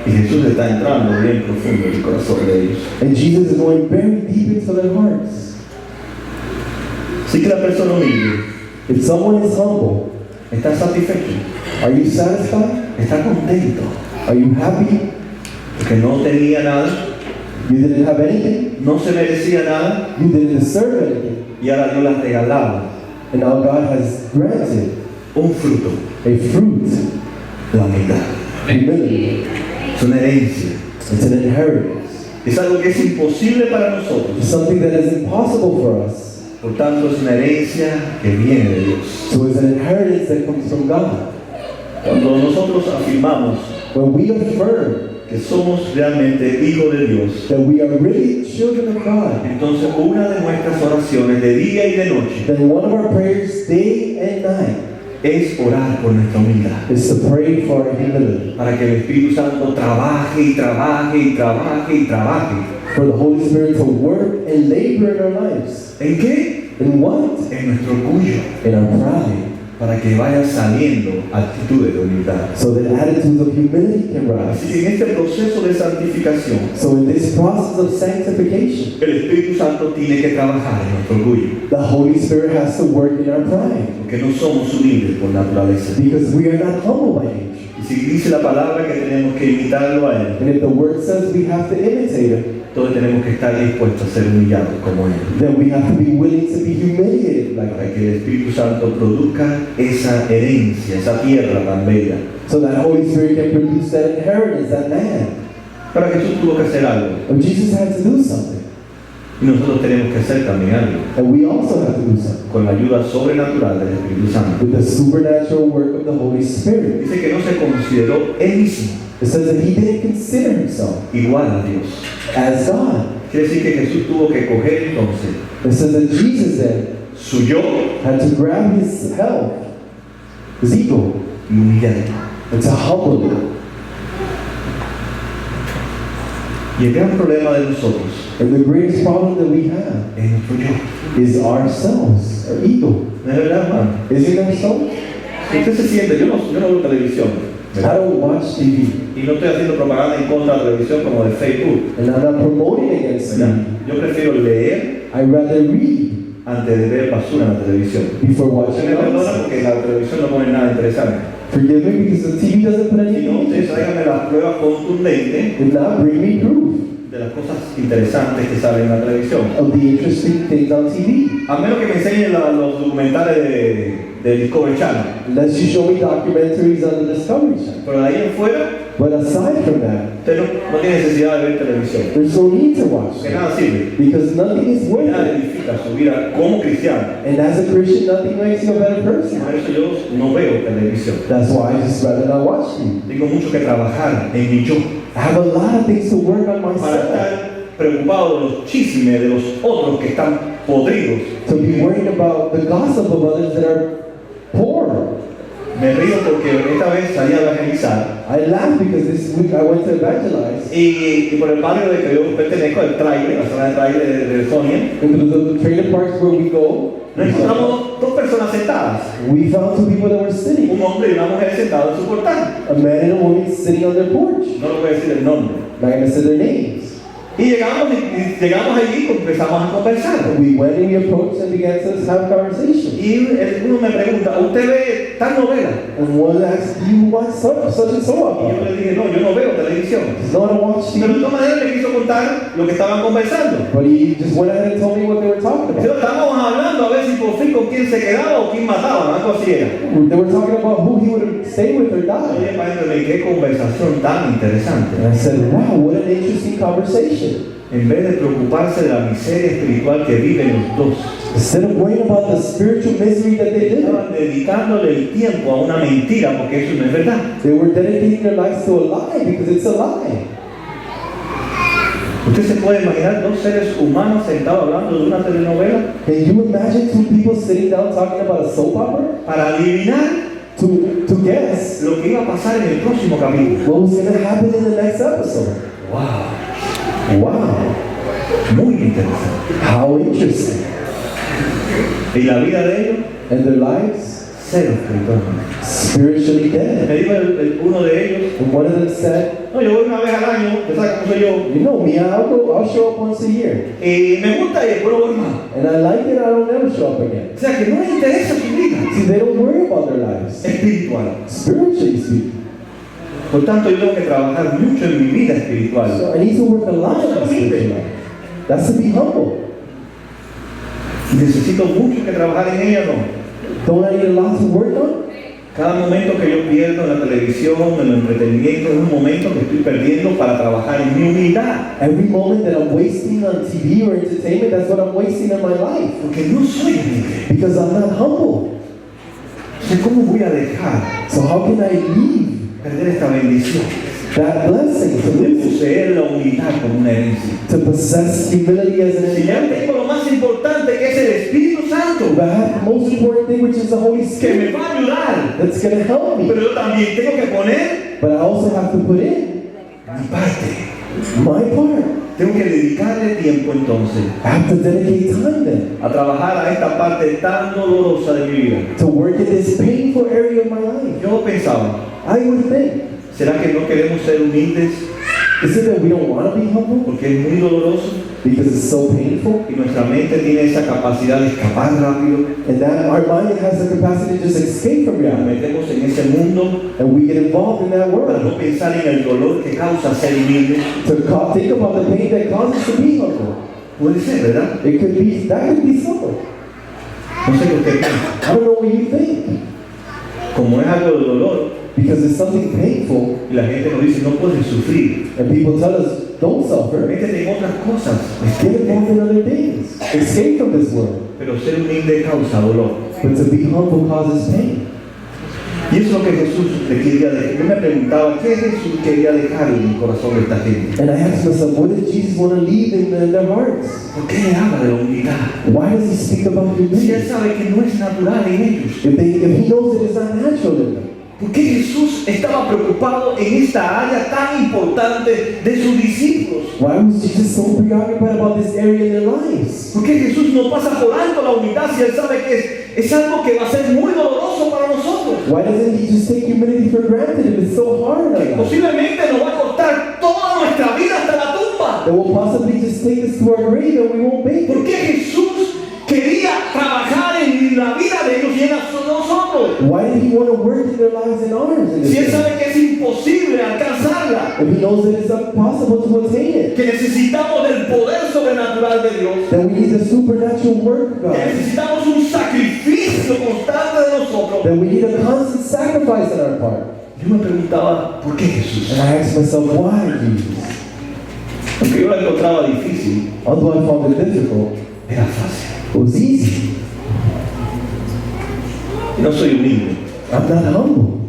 Y Jesús está entrando bien profundo en el corazón de ellos. And Jesus is going very deep into their hearts. Así que la persona humilde If someone is humble, está satisfecho, are you satisfied? está contento, Are you happy? porque no tenía nada, You didn't have anything. no se merecía nada, You didn't deserve anything. y ahora Dios las regalaba And now God has granted un fruto, a fruit, la humildad. humility. Es una herencia, It's an inheritance. es algo que es imposible para It's nosotros. something that is impossible for us. Por tanto, es una herencia que viene de Dios. So it's an inheritance that comes from God. Cuando nosotros afirmamos When we affirm que somos realmente hijos de Dios, that we are really children of God, entonces una de nuestras oraciones de día y de noche then one of our prayers day and night es orar por nuestra humildad, is to pray for our humility. para que el Espíritu Santo trabaje y trabaje y trabaje y trabaje. For the Holy Spirit to work and labor in our lives. ¿En qué? In what? En nuestro orgullo, In our pride. para que vayan saliendo actitudes de humildad. So that attitudes of humility can Así rise. que en este proceso de santificación, So in this process of sanctification, el Espíritu Santo tiene que trabajar en nuestro orgullo, the Holy Spirit has to work in our pride. porque no somos humildes por naturaleza. Because we are not humble by nature. Y si dice la palabra que tenemos que imitarlo a Él, And if the word says we have to imitate Him, entonces tenemos que estar dispuestos a ser humillados como Él, then we have to be willing to be humiliated like para that. que el Espíritu Santo produzca esa herencia, esa tierra tan bella. So that Holy Spirit can produce that inheritance, that land. Para Jesús tuvo que hacer algo, But Jesus had to do something. y nosotros tenemos que hacer también algo, And we also have to do something. con la ayuda sobrenatural del Espíritu Santo. With the supernatural work of the Holy Spirit. Dice que no se consideró él mismo It says that he didn't consider himself igual a Dios. as God. Quiere decir que Jesús tuvo que coger entonces It says that Jesus then su yo had to grab his health, his ego, y humillarlo. and to humble it. Y el gran problema de nosotros And the greatest problem that we have es nuestro yo. is ourselves, our ego. ¿No es verdad, hermano? Isn't that so? Si usted se siente, yo no veo televisión, I ¿verdad? don't watch TV. Y no estoy haciendo propaganda en contra de la televisión como de Facebook, And I'm not promoting against ¿verdad? TV. Yo prefiero leer I rather read antes de ver basura en la televisión. before Se watching me perdona nonsense. porque la televisión no pone nada interesante. Forgive me because the TV doesn't put Si no, anything usted in it. tráigame las pruebas contundentes Did not bring me proof de las cosas interesantes que salen en la televisión. of the interesting things on TV. A menos que me enseñen los documentales de Discovery Channel. Unless you show me documentaries on the Discovery Channel. Pero de ahí en fuera, But aside from that, usted no tiene necesidad de ver televisión. there's no need to watch Porque it. nada sirve. Because nothing is worth Nada it. edifica su vida como cristiano. And as a Christian, nothing makes you a better person. Por eso yo no veo televisión. That's why I just rather not watch TV. Tengo mucho que trabajar en mi yo. I have a lot of things to work on Para myself. estar preocupado de los chismes de los otros que están podridos. To be worried about the gossip of others that are poor. Me río porque esta vez salí a evangelizar I laughed because this week I went to evangelize. y por el barrio de que yo pertenezco, el trailer, la zona de trailer de Sonia, In the trailer parks where we go, nos encontramos dos personas sentadas, we found two people that were sitting. un hombre y una mujer sentados en su portal. A man and a woman sitting on their porch. No les voy a decir el nombre. Not gonna say their names. Y llegamos allí y empezamos a conversar. We went and we approached and began to have conversation. Y uno me pregunta, ¿usted ve tal novela? And one asked, "Do you watch such and so Y yo up?" le dije, no, yo no veo televisión. No, I don't watch Pero de TV. todas maneras me quiso contar lo que estaban conversando. But he just went ahead and told me what they were talking Pero about. estábamos hablando a ver si por fin con quién se quedaba o quién mataba, algo así era. They were talking about who he would stay with or die. Oye, padre, qué conversación tan interesante. And I said, "Wow, what an interesting conversation." En vez de preocuparse de la miseria espiritual que viven los dos, Instead of worrying about the spiritual misery that they live in, estaban dedicándole el tiempo a una mentira porque eso no es verdad. they were dedicating their lives to a lie because it's a lie. ¿Usted se puede imaginar dos seres humanos sentados hablando de una telenovela Can you imagine two people sitting down talking about a soap opera? para adivinar To guess lo que iba a pasar en el próximo capítulo? what was going to happen in the next episode. ¡Wow! Wow, Muy interesante. how interesting. Y la vida de ellos, And their lives, cero espiritualmente. spiritually dead. Me dijo uno de ellos, And one of them said, no, yo voy una vez al año, usted sabe cómo soy yo, "You know me, I'll show up once a year. y me gusta y después no voy más. And I like it, I don't ever show up again." O sea que no les interesa su vida See, they don't worry about their lives, espiritual. spiritually speaking. Por tanto, yo tengo que trabajar mucho en mi vida espiritual. So I need to work a lot on my spiritual life. That's to be humble. Necesito mucho que trabajar en ella, ¿no? Don't I need a lot to work on? Cada momento que yo pierdo en la televisión, en el entretenimiento, es un momento que estoy perdiendo para trabajar en mi humildad. Every moment that I'm wasting on TV or entertainment, that's what I'm wasting in my life. Porque no soy humilde. Because I'm not humble. Entonces, ¿cómo voy a dejar So how can I leave perder esta bendición that blessing to de lose it? poseer la humildad como una herencia? To possess humility as an Si ya inheritance. tengo lo más importante que es el Espíritu Santo, But I have the most important thing, which is the Holy que me Spirit, va a ayudar, that's going to help me. pero yo también tengo que poner But I also have to put in mi parte. my part. Tengo que dedicarle tiempo entonces I have to dedicate time then a trabajar a esta parte tan dolorosa de mi vida. to work in this painful area of my life. Yo pensaba, I would think, ¿será que no queremos ser humildes is it that we don't want to be humble porque es muy doloroso because it's so painful? y nuestra mente tiene esa capacidad de escapar rápido? And that our mind has the capacity to just escape from Nos reality. metemos en ese mundo And we get involved in that para world. no pensar en el dolor que causa ser humilde. Think about the pain that causes to be humble. Puede ser, ¿verdad? It could be, that could be simple. No sé lo que piensa. I don't know what you think. Como es algo de dolor Because it's something painful, y la gente nos dice no puedes sufrir, and people tell us, don't suffer. métete en otras cosas. Get involved in other things. Escape from this world. Pero ser humilde causa dolor. But to be humble causes pain. Y eso es lo que Jesús le quería dejar. Yo me preguntaba, ¿qué Jesús quería dejar en el corazón de esta gente? And I asked myself, what did Jesus want to leave in their hearts? ¿Por qué le habla de la humildad? Why does he speak about Si él humility? sabe que no es natural en ellos. If he knows that it's not natural in them. ¿Por qué Jesús estaba preocupado en esta área tan importante de sus discípulos? Why was Jesus so preoccupied about this area in their lives? ¿Por qué Jesús no pasa por alto la humildad si él sabe que es algo que va a ser muy doloroso para nosotros? Why doesn't he just take humility for granted if it's so hard on us? Posiblemente nos va a costar toda nuestra vida hasta la tumba. That will possibly just take us to our grave and we won't make ¿Por it. qué Jesús quería trabajar en la vida de ellos y en nosotros? Why did he want to work in their lives and ours in Si él this way? sabe que es imposible alcanzarla, If he knows that it's impossible to attain it, que necesitamos del poder sobrenatural de Dios, that we need the supernatural work of que God, necesitamos un sacrificio constante de nosotros. that we need a constant sacrifice on our part. Yo me preguntaba, ¿por qué Jesús? And I asked myself, why Jesus? Porque yo la encontraba difícil, Although I found it difficult, era fácil. it was easy. Y no soy humilde, I'm not humble.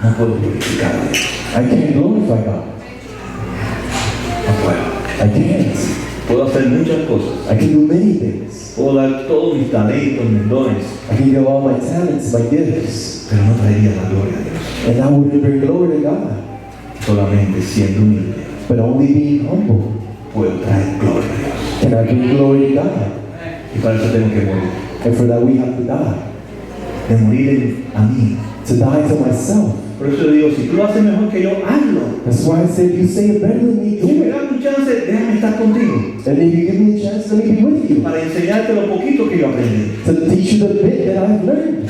no puedo glorificar a Dios. I can't glorify God. No puedo. I can't. Puedo hacer muchas cosas. I can do many things. Puedo dar todos mis talentos, mis dones, I can give all my talents, my gifts, pero no traería la gloria a Dios. and that wouldn't bring glory to God. Solamente siendo humilde But only being humble puedo traer gloria a Dios. can I bring glory to God. Y para eso tengo que morir. And for that we have to die. De morir a mí. To die to myself. Por eso yo digo, si tú lo haces mejor que yo, hazlo. That's why I said, you say it better than me, Si do me it. das tu chance, déjame estar contigo. And if you give me a chance, let me be with you. Para enseñarte lo poquito que yo aprendí. To teach you the bit that I've learned.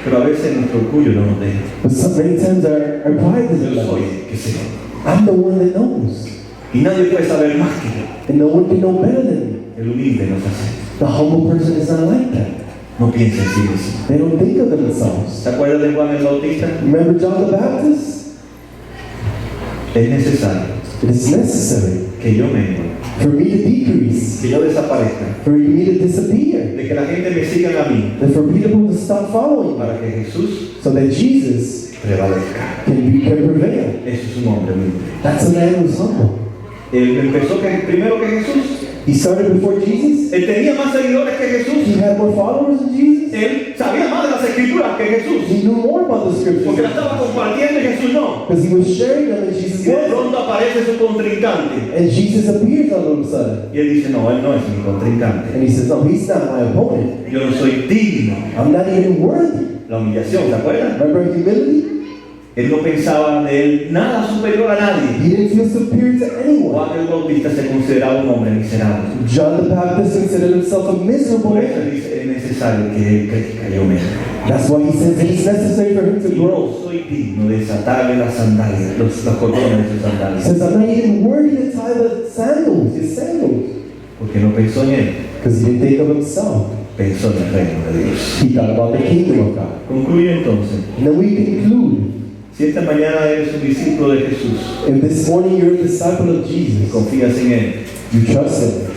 Pero a veces nuestro orgullo no nos deja. But so many times our pride doesn't Yo let soy us. el que sé. I'm the one that knows. Y nadie puede saber más que yo. And no one can know better than me. El humilde no es así. The humble person is not like that. No piensa en sí mismo. They don't think of themselves. ¿Se acuerdan de Juan el Bautista? Remember John the Baptist? Es necesario It is necessary que yo mengue, for me to decrease, que yo desaparezca, for me to disappear, de que la gente me siga a mí, and for people to stop following me, para que Jesús so that Jesus prevalezca. can prevail. Eso es un hombre humilde. That's a man who's humble. Él empezó primero que Jesús. He started before Jesus. Él tenía más seguidores que Jesús. He had more followers than Jesus. Él sabía más de las escrituras que Jesús. He knew more about the Porque las scriptures estaba compartiendo y Jesús no. because he was sharing them and Jesus Y de wasn't. pronto aparece su contrincante. And Jesus appears all of a sudden. Y él dice, no, él no es mi contrincante. And he says, no, he's not my opponent. Yo no soy digno. I'm not even worthy. La humillación, ¿se acuerdan? Remember humility? Él no pensaba de él nada superior a nadie. He didn't feel superior to anyone. Juan el Bautista se consideraba un hombre miserable. John the Baptist considered himself a miserable Por eso man. él dice, es necesario que él crezca yo mismo. That's why he says it's necessary for him to Y grow. no soy digno de desatarle las sandalias, los cordones de sus He sandalias. says, I'm not even worthy to tie the sandals, his sandals. Porque no pensó en él, Because he didn't think of himself. pensó en el reino de Dios. He thought about the kingdom of God. Concluyo entonces. And then we conclude, Si esta mañana eres un discípulo de Jesús if this morning you're a disciple of y Jesus, confías en Él, you trust him,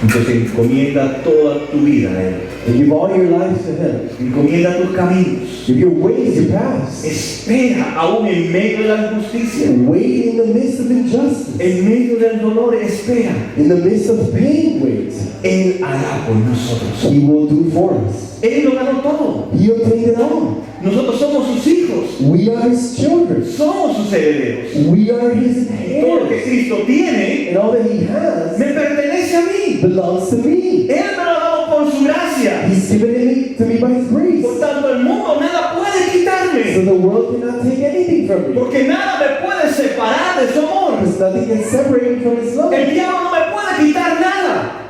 entonces encomienda toda tu vida a Él. and give all your life to him, Encomienda tus caminos. give your ways, your paths, Espera aún en medio de la injusticia, wait in the midst of injustice, en medio del dolor, espera. in the midst of pain, wait. Él hará por nosotros. He will do for us. Él lo ganó todo. He obtained it all. Nosotros somos sus hijos. We are his children. Somos sus herederos. We are his Todo lo que heirs. Cristo tiene And all that he has me pertenece a mí. belongs to me. Él me lo ha dado por su gracia. He's given it to me by his Por grace. tanto, el mundo nada puede So quitarme. the world cannot take anything from me. Porque nada me puede separar de su amor. Because nothing can separate me from his love. El diablo no me puede quitar nada.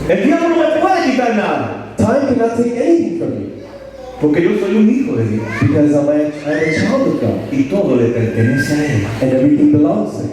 El diablo no me puede quitar nada. Time cannot take anything from me. Porque yo soy un hijo de Dios. Because I'm a child of God. Y todo le pertenece a Él. And everything belongs to him.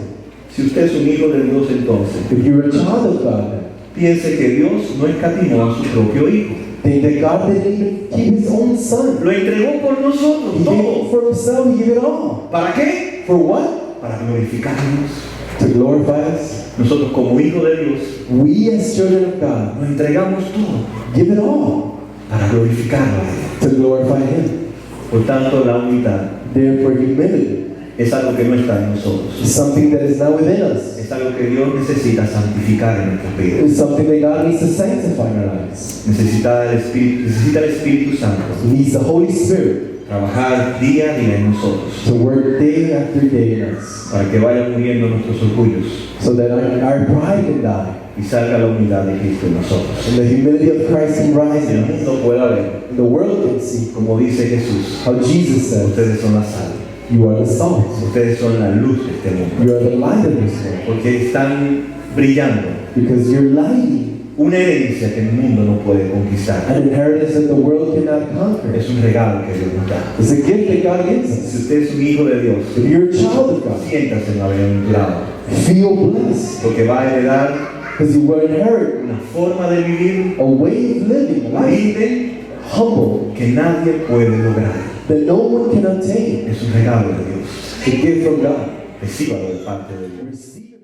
Si usted es un hijo de Dios, entonces If you're a child of God, piense que Dios no escatimó a su propio hijo. think that God didn't even keep his own son. Lo entregó por nosotros He gave it todo. for himself. He gave it all. ¿Para qué? For what? Para glorificarnos. To glorify us. Nosotros como hijos de Dios We as children of God nos entregamos todo give it all para glorificarlo a Él. to glorify him. Por tanto, la humildad Therefore, humility es algo que no está en nosotros. is something that is not within us. Es algo que Dios necesita santificar en nuestras vidas. It's something that God needs to sanctify in our lives. Necesita el Espíritu Santo He needs the Holy Spirit trabajar día a día en nosotros to work day after day in us, para que vayan muriendo nuestros orgullos so that our pride can die y salga la humildad de Cristo en nosotros. and the humility of Christ can rise El in us. mundo pueda ver, And the world can see, como dice Jesús, how Jesus says, ustedes son la sal, you are the salt. ustedes son la luz de este mundo, You are the light of this world. porque están brillando Because you're lighting una herencia que el mundo no puede conquistar. an inheritance that the world cannot conquer. Es un regalo que Dios nos da. It's a gift that God gives us. Si usted es un hijo de Dios, If you're a child of God, siéntase bienaventurado, feel blessed porque va a heredar because you will inherit una forma de vivir a way of living, a life humilde humble que nadie puede lograr. that no one can obtain. Es un regalo de Dios. A gift from God. Recíbalo de parte de Dios. Receive it.